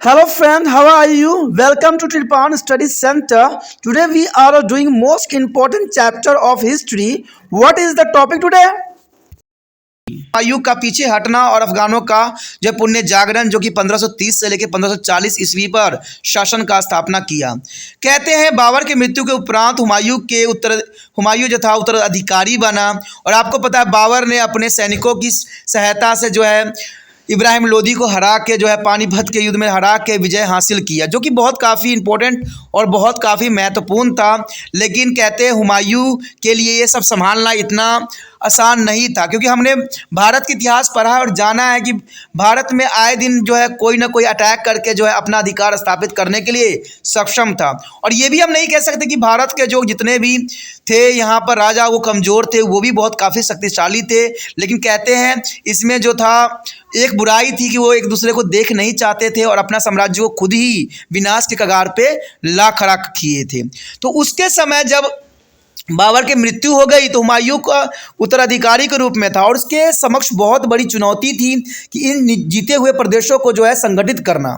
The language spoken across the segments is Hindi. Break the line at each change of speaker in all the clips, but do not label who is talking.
Hello friend, how are you? Welcome to Trilpan Study Center. Today we are doing most important chapter of history. What is the topic today? Humayun का पीछे हटना और अफगानों का जो पुण्य जागरण जो कि 1530 से लेकर 1540 ईस्वी पर शासन का स्थापना किया। कहते हैं बाबर की मृत्यु के उपरांत हुमायूं जो था उत्तराधिकारी बना। और आपको पता है बाबर ने अपने सैनिकों की सहायता से जो है इब्राहिम लोदी को हरा के जो है पानीपत के युद्ध में हरा के विजय हासिल किया, जो कि बहुत काफ़ी इम्पोर्टेंट और बहुत काफ़ी महत्वपूर्ण था। लेकिन कहते हैं हुमायूं के लिए ये सब संभालना इतना आसान नहीं था, क्योंकि हमने भारत का इतिहास पढ़ा है और जाना है कि भारत में आए दिन जो है कोई ना कोई अटैक करके जो है अपना अधिकार स्थापित करने के लिए सक्षम था। और ये भी हम नहीं कह सकते कि भारत के जो जितने भी थे यहाँ पर राजा वो कमज़ोर थे, वो भी बहुत काफ़ी शक्तिशाली थे। लेकिन कहते हैं इसमें जो था एक बुराई थी कि वो एक दूसरे को देख नहीं चाहते थे और अपना साम्राज्य को खुद ही विनाश के कगार पे ला खड़ा किए थे। तो उसके समय जब बाबर की मृत्यु हो गई तो हुमायूं का उत्तराधिकारी के रूप में था और उसके समक्ष बहुत बड़ी चुनौती थी कि इन जीते हुए प्रदेशों को जो है संगठित करना।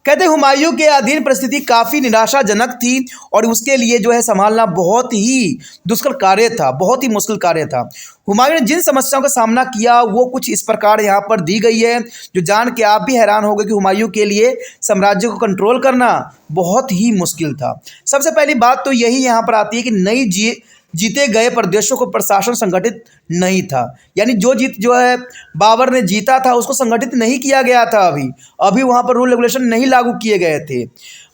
कहते हुमायूं के अधीन परिस्थिति काफ़ी निराशाजनक थी और उसके लिए जो है संभालना बहुत ही दुष्कर कार्य था, बहुत ही मुश्किल कार्य था। हुमायूं ने जिन समस्याओं का सामना किया वो कुछ इस प्रकार यहाँ पर दी गई है, जो जान के आप भी हैरान हो गए कि हुमायूं के लिए साम्राज्य को कंट्रोल करना बहुत ही मुश्किल था। सबसे पहली बात तो यही यहाँ पर आती है कि जीते गए प्रदेशों को प्रशासन संगठित नहीं था। यानी जो है बाबर ने जीता था उसको संगठित नहीं किया गया था। अभी वहाँ पर रूल रेगुलेशन नहीं लागू किए गए थे।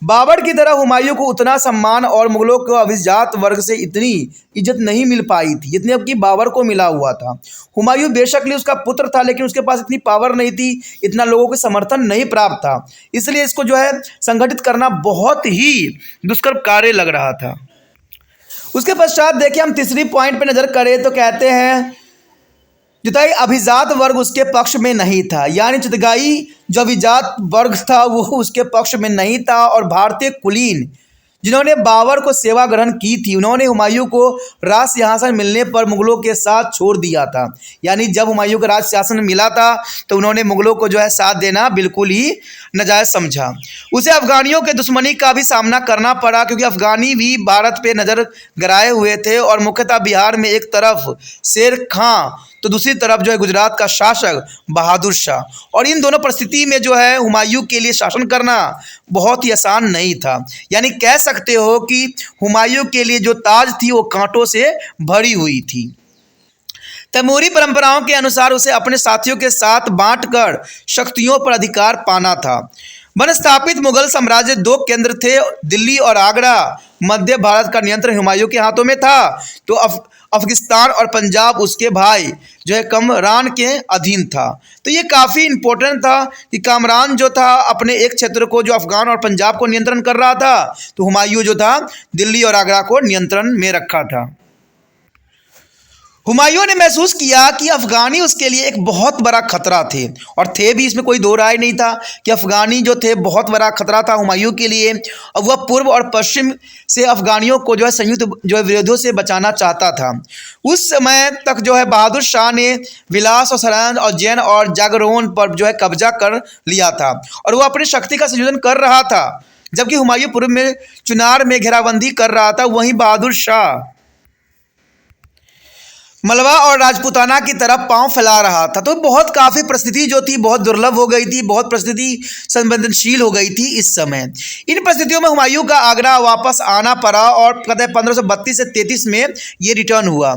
बाबर की तरह हुमायूं को उतना सम्मान और मुगलों को अभिजात वर्ग से इतनी इज्जत नहीं मिल पाई थी जितनी अब की बाबर को मिला हुआ था। हुमायूं बेशक उसका पुत्र था, लेकिन उसके पास इतनी पावर नहीं थी, इतना लोगों के समर्थन नहीं प्राप्त था। इसलिए इसको जो है संगठित करना बहुत ही दुष्कर कार्य लग रहा था। उसके पश्चात देखिए हम तीसरी पॉइंट पे नज़र करें तो कहते हैं चितगाई अभिजात वर्ग उसके पक्ष में नहीं था। यानी चितगाई जो अभिजात वर्ग था वो उसके पक्ष में नहीं था और भारतीय कुलीन जिन्होंने बाबर को सेवा ग्रहण की थी उन्होंने हुमायूं को राज सिंहासन मिलने पर मुगलों के साथ छोड़ दिया था। यानी जब हुमायूं को राज सिंहासन मिला था तो उन्होंने मुगलों को जो है साथ देना बिल्कुल ही नाजायज़ समझा। उसे अफगानियों के दुश्मनी का भी सामना करना पड़ा, क्योंकि अफगानी भी भारत पे नज़र गड़ाए हुए थे और मुख्यतः बिहार में एक तरफ शेर खां तो दूसरी तरफ जो है गुजरात का शासक बहादुर शाह। और इन दोनों परिस्थिति में जो है हुमायूं के लिए शासन करना बहुत ही आसान नहीं था। यानी कह सकते हो कि हुमायूं के लिए जो ताज थी वो कांटों से भरी हुई थी। तैमूरी परंपराओं के अनुसार उसे अपने साथियों के साथ बांटकर शक्तियों पर अधिकार पाना था। बनस्थापित मुगल साम्राज्य दो केंद्र थे, दिल्ली और आगरा। मध्य भारत का नियंत्रण हुमायूं के हाथों में था, तो अफगानिस्तान और पंजाब उसके भाई जो है कामरान के अधीन था। तो ये काफ़ी इम्पोर्टेंट था कि कामरान जो था अपने एक क्षेत्र को जो अफगान और पंजाब को नियंत्रण कर रहा था, तो हुमायूं जो था दिल्ली और आगरा को नियंत्रण में रखा था। हुमायूं ने महसूस किया कि अफगानी उसके लिए एक बहुत बड़ा खतरा थे, और थे भी, इसमें कोई दो राय नहीं था कि अफगानी जो थे बहुत बड़ा खतरा था हुमायूं के लिए। और वह पूर्व और पश्चिम से अफगानियों को जो है संयुक्त जो है विरोधों से बचाना चाहता था। उस समय तक जो है बहादुर शाह ने विलास और सराय और जैन और जागरोन पर जो है कब्जा कर लिया था और वह अपनी शक्ति का संयोजन कर रहा था। जबकि हुमायूं पूर्व में चुनार में घेराबंदी कर रहा था, वहीं बहादुर शाह मलवा और राजपूताना की तरफ पांव फैला रहा था। तो बहुत काफ़ी परिस्थिति जो थी बहुत दुर्लभ हो गई थी, बहुत परिस्थिति संवेदनशील हो गई थी इस समय। इन परिस्थितियों में हुमायूं का आगरा वापस आना पड़ा और कहते हैं 1532 से 33 में ये रिटर्न हुआ।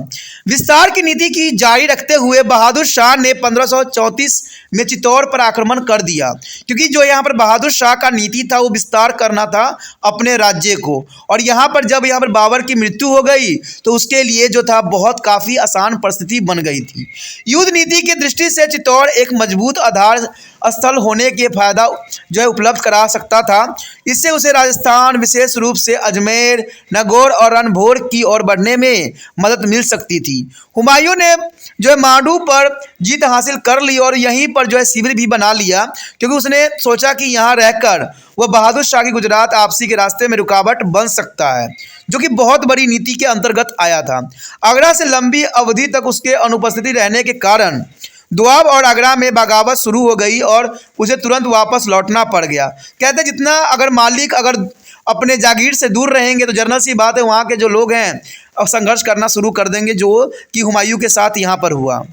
विस्तार की नीति की जारी रखते हुए बहादुर शाह ने 1534 में चित्तौड़ पर आक्रमण कर दिया, क्योंकि जो यहाँ पर बहादुर शाह का नीति था वो विस्तार करना था अपने राज्य को। और यहाँ पर जब यहाँ पर बाबर की मृत्यु हो गई तो उसके लिए जो था बहुत काफ़ी आसान परिस्थिति बन गई थी। युद्ध नीति की दृष्टि से चित्तौड़ एक मजबूत आधार स्थल होने के फायदा जो है उपलब्ध करा सकता था। इससे उसे राजस्थान, विशेष रूप से अजमेर, नागौर और रणभोर की ओर बढ़ने में मदद मिल सकती थी। हुमायूं ने जो है मांडू पर जीत हासिल कर ली और यहीं पर जो है शिविर भी बना लिया, क्योंकि उसने सोचा कि यहाँ रहकर वह बहादुर शाह की गुजरात आपसी के रास्ते में रुकावट बन सकता है, जो कि बहुत बड़ी नीति के अंतर्गत आया था। आगरा से लंबी अवधि तक उसके अनुपस्थिति रहने के कारण दोआब और आगरा में बगावत शुरू हो गई और उसे तुरंत वापस लौटना पड़ गया। कहते जितना अगर मालिक अगर अपने जागीर से दूर रहेंगे तो जनरल सी बात है वहाँ के जो लोग हैं अब संघर्ष करना शुरू कर देंगे, जो कि हुमायूं के साथ यहाँ पर हुआ।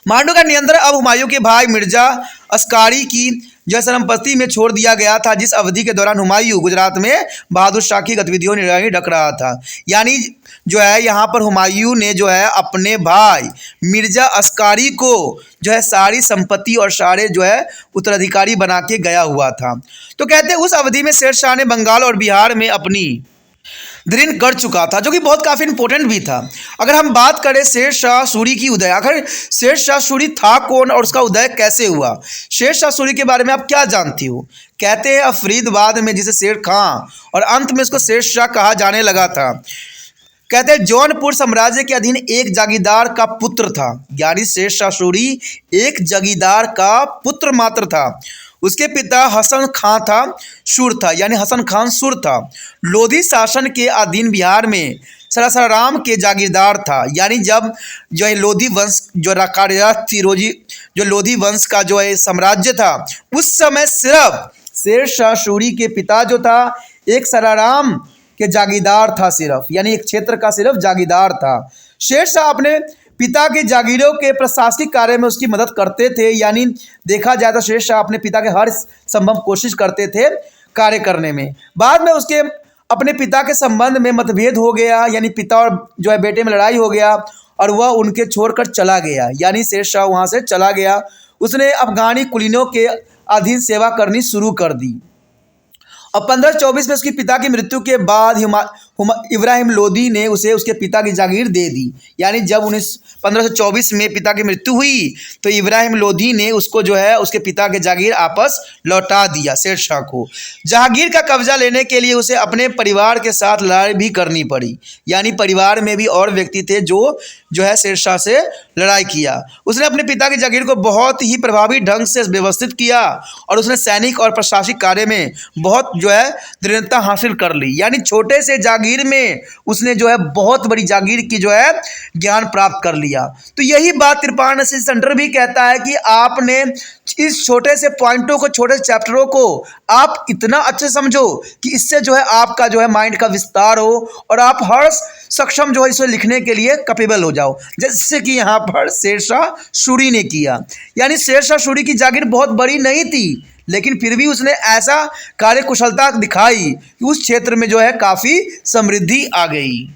मांडू का नियंत्रण अब हुमायूं के भाई मिर्जा अस्कारी की जो संपत्ति में छोड़ दिया गया था, जिस अवधि के दौरान हुमायूं गुजरात में बहादुर शाह की गतिविधियों निगरानी रख रहा था। यानी जो है यहाँ पर हुमायूं ने जो है अपने भाई मिर्जा अस्कारी को जो है सारी संपत्ति और सारे जो है उत्तराधिकारी बना के गया हुआ था। तो कहते हैं उस अवधि में शेर शाह ने बंगाल और बिहार में अपनी दृढ़ कर चुका था, जो कि बहुत काफ़ी इंपॉर्टेंट भी था। अगर हम बात करें शेर शाह सूरी की उदय, आखिर शेर शाह सूरी था कौन और उसका उदय कैसे हुआ? शेर शाह सूरी के बारे में आप क्या जानती हो? कहते हैं अफरीदाबाद में जिसे शेर खां और अंत में उसको शेर शाह कहा जाने लगा था। कहते हैं जौनपुर साम्राज्य के अधीन एक जागीरदार का पुत्र था, यानी शेर शाह सूरी एक जागीरदार का पुत्र मात्र था। उसके पिता हसन खां था, सुर था, यानी हसन खान सुर था। लोधी शासन के अधीन बिहार में सरासराम के जागीरदार था, यानी जब जो है लोधी वंश जो कार्यरत थी जो लोधी वंश का जो है साम्राज्य था, उस समय सिर्फ शेर शाह सूरी के पिता जो था एक सराराम के जागीरदार था सिर्फ, यानी एक क्षेत्र का सिर्फ जागीरदार था। शेर शाह अपने पिता के जागीरों के प्रशासनिक कार्य में उसकी मदद करते थे, यानी देखा जाए तो शेर शाह अपने पिता के हर संभव कोशिश करते थे कार्य करने में। बाद में उसके अपने पिता के संबंध में मतभेद हो गया, यानी पिता और जो है बेटे में लड़ाई हो गया और वह उनके छोड़कर चला गया, यानी शेर शाह वहाँ से चला गया। उसने अफगानी कुलीनों के अधीन सेवा करनी शुरू कर दी और 1524 में उसके पिता की मृत्यु के बाद इब्राहिम लोदी ने उसे उसके पिता की जागीर दे दी। यानी जब 1524 में पिता की मृत्यु हुई तो इब्राहिम लोदी ने उसको जो है उसके पिता के जागीर आपस लौटा दिया शेर शाह को। जहांगीर का कब्जा लेने के लिए उसे अपने परिवार के साथ लड़ाई भी करनी पड़ी, यानी परिवार में भी और व्यक्ति थे जो है शेर शाह से लड़ाई किया। उसने अपने पिता की जागीर को बहुत ही प्रभावी ढंग से व्यवस्थित किया और उसने सैनिक और प्रशासनिक कार्य में बहुत जो है दृढ़ता हासिल कर ली, यानी छोटे से जागीर में उसने जो है बहुत बड़ी जागीर की जो है ज्ञान प्राप्त कर लिया। तो यही बात त्रिपाण सेंटर भी कहता है कि आपने इस छोटे से पॉइंटों को, छोटे से चैप्टरों को आप इतना अच्छे समझो कि इससे जो है आपका जो है माइंड का विस्तार हो और आप हर सक्षम जो है इसे लिखने के लिए कैपेबल हो जाओ, जैसे कि यहाँ पर शेर शाह सूरी ने किया। यानी शेर शाह सूरी की जागीर बहुत बड़ी नहीं थी, लेकिन फिर भी उसने ऐसा कार्य कुशलता दिखाई कि उस क्षेत्र में जो है काफ़ी समृद्धि आ गई।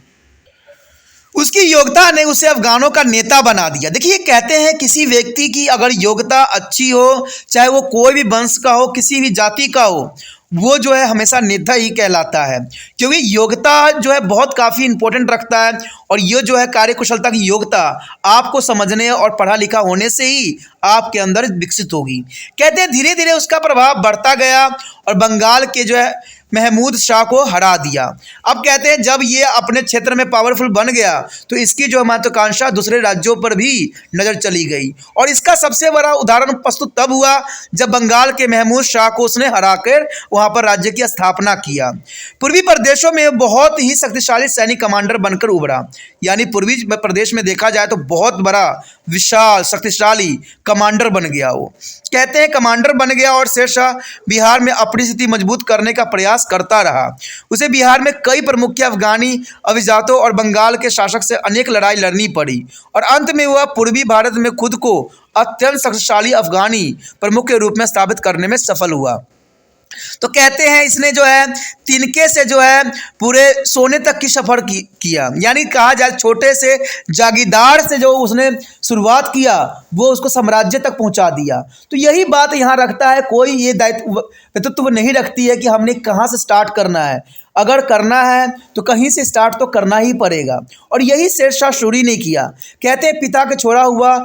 उसकी योग्यता ने उसे अफगानों का नेता बना दिया। देखिए कहते हैं किसी व्यक्ति की अगर योग्यता अच्छी हो, चाहे वो कोई भी वंश का हो, किसी भी जाति का हो, वो जो है हमेशा नेता ही कहलाता है, क्योंकि योग्यता जो है बहुत काफ़ी इंपॉर्टेंट रखता है और ये जो है कार्यकुशलता की योग्यता आपको समझने और पढ़ा लिखा होने से ही आपके अंदर विकसित होगी। कहते हैं धीरे धीरे उसका प्रभाव बढ़ता गया और बंगाल के जो है महमूद शाह को हरा दिया। अब कहते हैं जब ये अपने क्षेत्र में पावरफुल बन गया तो इसकी जो महत्वाकांक्षा दूसरे राज्यों पर भी नज़र चली गई और इसका सबसे बड़ा उदाहरण प्रस्तुत तब हुआ जब बंगाल के महमूद शाह को उसने हराकर वहाँ पर राज्य की स्थापना किया। पूर्वी प्रदेशों में बहुत ही शक्तिशाली सैनिक कमांडर बनकर उभरा, यानी पूर्वी प्रदेश में देखा जाए तो बहुत बड़ा विशाल शक्तिशाली कमांडर बन गया वो। कहते हैं कमांडर बन गया और शेर शाह बिहार में अपनी स्थिति मजबूत करने का प्रयास करता रहा। उसे बिहार में कई प्रमुख अफगानी अभिजातों और बंगाल के शासक से अनेक लड़ाई लड़नी पड़ी और अंत में वह पूर्वी भारत में खुद को अत्यंत शक्तिशाली अफगानी प्रमुख के रूप में स्थापित करने में सफल हुआ। तो कहते हैं इसने जो है तिनके से जो है पूरे सोने तक की सफ़र किया, यानी कहा जाए छोटे से जागीरदार से जो उसने शुरुआत किया वो उसको साम्राज्य तक पहुंचा दिया। तो यही बात यहाँ रखता है, कोई ये दायित्व नहीं रखती है कि हमने कहाँ से स्टार्ट करना है। अगर करना है तो कहीं से स्टार्ट तो करना ही पड़ेगा और यही शेर शाह सूरी ने किया। कहते हैं पिता के छोड़ा हुआ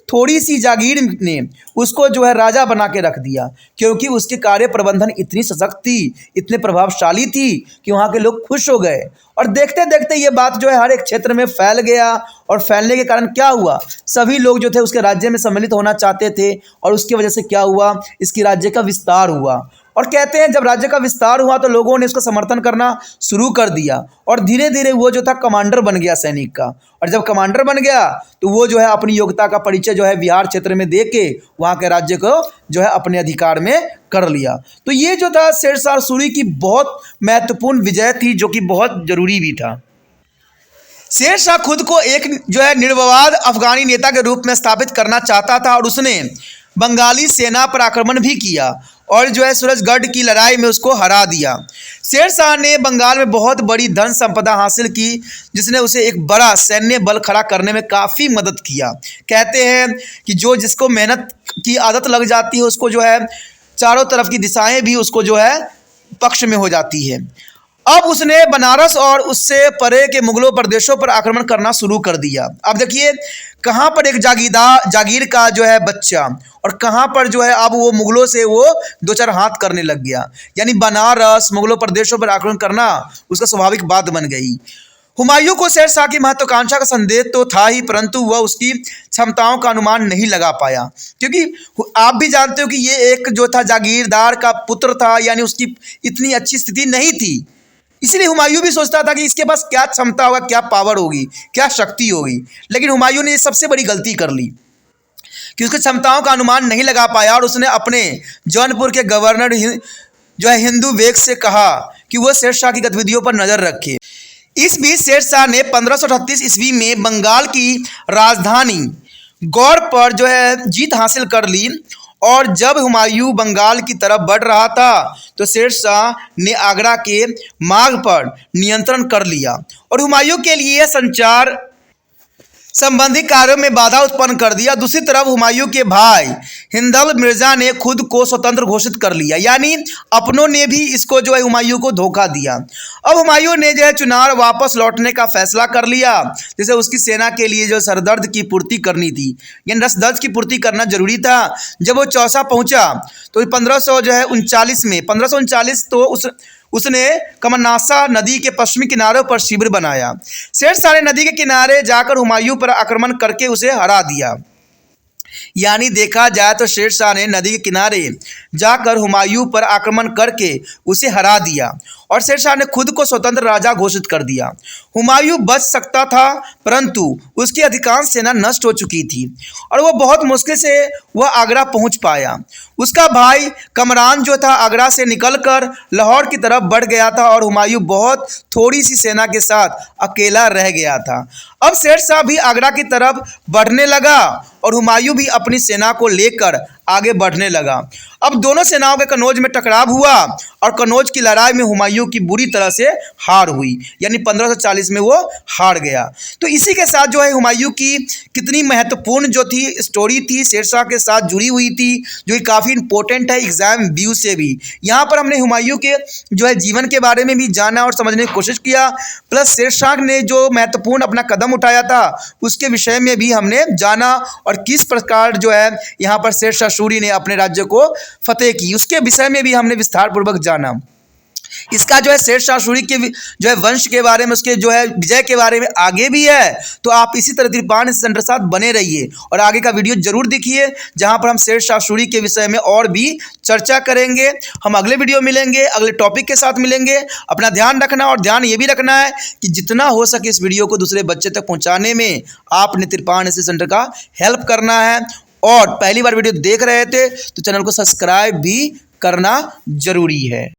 थोड़ी सी जागीर ने उसको जो है राजा बना के रख दिया, क्योंकि उसके कार्य प्रबंधन इतनी सशक्त थी, इतने प्रभावशाली थी कि वहाँ के लोग खुश हो गए और देखते देखते ये बात जो है हर एक क्षेत्र में फैल गया और फैलने के कारण क्या हुआ, सभी लोग जो थे उसके राज्य में सम्मिलित होना चाहते थे और उसकी वजह से क्या हुआ, इसकी राज्य का विस्तार हुआ और कहते हैं जब राज्य का विस्तार हुआ तो लोगों ने उसका समर्थन करना शुरू कर दिया और धीरे धीरे वो जो था कमांडर बन गया सैनिक का। और जब कमांडर बन गया तो वो जो है अपनी योग्यता का परिचय जो है बिहार क्षेत्र में दे के वहाँ के राज्य को जो है अपने अधिकार में कर लिया। तो ये जो था शेरशाह सूरी की बहुत महत्वपूर्ण विजय थी, जो कि बहुत जरूरी भी था। शेरशाह खुद को एक जो है निर्विवाद अफगानी नेता के रूप में स्थापित करना चाहता था और उसने बंगाली सेना पर आक्रमण भी किया और जो है सूरजगढ़ की लड़ाई में उसको हरा दिया। शेरशाह ने बंगाल में बहुत बड़ी धन संपदा हासिल की, जिसने उसे एक बड़ा सैन्य बल खड़ा करने में काफ़ी मदद किया। कहते हैं कि जो जिसको मेहनत की आदत लग जाती है उसको जो है चारों तरफ की दिशाएं भी उसको जो है पक्ष में हो जाती है। अब उसने बनारस और उससे परे के मुगलों प्रदेशों पर आक्रमण करना शुरू कर दिया। अब देखिए कहाँ पर एक जागीर का जो है बच्चा और कहाँ पर जो है अब वो मुगलों से वो दो चार हाथ करने लग गया, यानी बनारस मुगलों प्रदेशों पर आक्रमण करना उसका स्वाभाविक बात बन गई। हुमायूं को शेरशाह की महत्वाकांक्षा का संदेह तो था ही, परंतु वह उसकी क्षमताओं का अनुमान नहीं लगा पाया, क्योंकि आप भी जानते हो कि ये एक जो था जागीरदार का पुत्र था, यानी उसकी इतनी अच्छी स्थिति नहीं थी। इसलिए हुमायूं भी सोचता था कि इसके पास क्या क्षमता होगा, क्या पावर होगी, क्या शक्ति होगी। लेकिन हुमायूं ने सबसे बड़ी गलती कर ली कि उसकी क्षमताओं का अनुमान नहीं लगा पाया और उसने अपने जौनपुर के गवर्नर जो है हिंदू बेग से कहा कि वह शेरशाह की गतिविधियों पर नजर रखे। इस बीच शेरशाह ने 1538 ईस्वी में बंगाल की राजधानी गौर पर जो है जीत हासिल कर ली और जब हुमायूं बंगाल की तरफ बढ़ रहा था तो शेरशाह ने आगरा के मार्ग पर नियंत्रण कर लिया और हुमायूं के लिए संचार संबंधी कार्यों में बाधा उत्पन्न कर दिया। दूसरी तरफ हुमायूं के भाई हिंदल मिर्जा ने खुद को स्वतंत्र घोषित कर लिया, यानी अपनों ने भी इसको जो है हुमायूं को धोखा दिया। अब हुमायूं ने जो है चुनार वापस लौटने का फैसला कर लिया, जैसे उसकी सेना के लिए जो सरदर्द की पूर्ति करनी थी, यानी रसदर्द की पूर्ति करना जरूरी था। जब वो चौसा पहुंचा तो 1539 तो उसने कमनासा नदी के पश्चिमी किनारों पर शिविर बनाया। शेरशाह ने नदी के किनारे जाकर हुमायूं पर आक्रमण करके उसे हरा दिया। यानी देखा जाए तो शेरशाह ने नदी के किनारे जाकर हुमायूं पर आक्रमण करके उसे हरा दिया और शेरशाह ने खुद को स्वतंत्र राजा घोषित कर दिया। हुमायूं बच सकता था, परंतु उसकी अधिकांश सेना नष्ट हो चुकी थी और वह बहुत मुश्किल से वह आगरा पहुंच पाया। उसका भाई कमरान जो था आगरा से निकलकर लाहौर की तरफ बढ़ गया था और हुमायूं बहुत थोड़ी सी सेना के साथ अकेला रह गया था। अब शेरशाह भी आगरा की तरफ बढ़ने लगा और हुमायूं भी अपनी सेना को लेकर आगे बढ़ने लगा। अब दोनों सेनाओं के कन्नौज में टकराव हुआ और कन्नौज की लड़ाई में हुमायूं की बुरी तरह से हार हुई, यानी 1540 में वो हार गया। तो इसी के साथ जो है हुमायूं की कितनी महत्वपूर्ण जो थी स्टोरी थी शेरशाह के साथ जुड़ी हुई थी, जो कि काफ़ी इंपॉर्टेंट है एग्जाम व्यू से भी। यहाँ पर हमने हुमायूं के जो है जीवन के बारे में भी जाना और समझने की कोशिश किया, प्लस शेरशाह ने जो महत्वपूर्ण अपना कदम उठाया था उसके विषय में भी हमने जाना और किस प्रकार जो है यहाँ पर शेरशाह सूरी ने अपने राज्य को फतेह की उसके विषय में भी हमने विस्तार पूर्वक जाना। इसका जो है शेरशाह सूरी के जो है वंश के बारे में, उसके जो है विजय के बारे में आगे भी है, तो आप इसी तरह त्रिपान सेंटर साथ बने रहिए और आगे का वीडियो जरूर देखिए, जहां पर हम शेरशाह सूरी के विषय में और भी चर्चा करेंगे। हम अगले वीडियो मिलेंगे, अगले टॉपिक के साथ मिलेंगे। अपना ध्यान रखना और ध्यान ये भी रखना है कि जितना हो सके इस वीडियो को दूसरे बच्चे तक पहुँचाने में आपने त्रिपान सेंटर का हेल्प करना है। और पहली बार वीडियो देख रहे थे तो चैनल को सब्सक्राइब भी करना जरूरी है।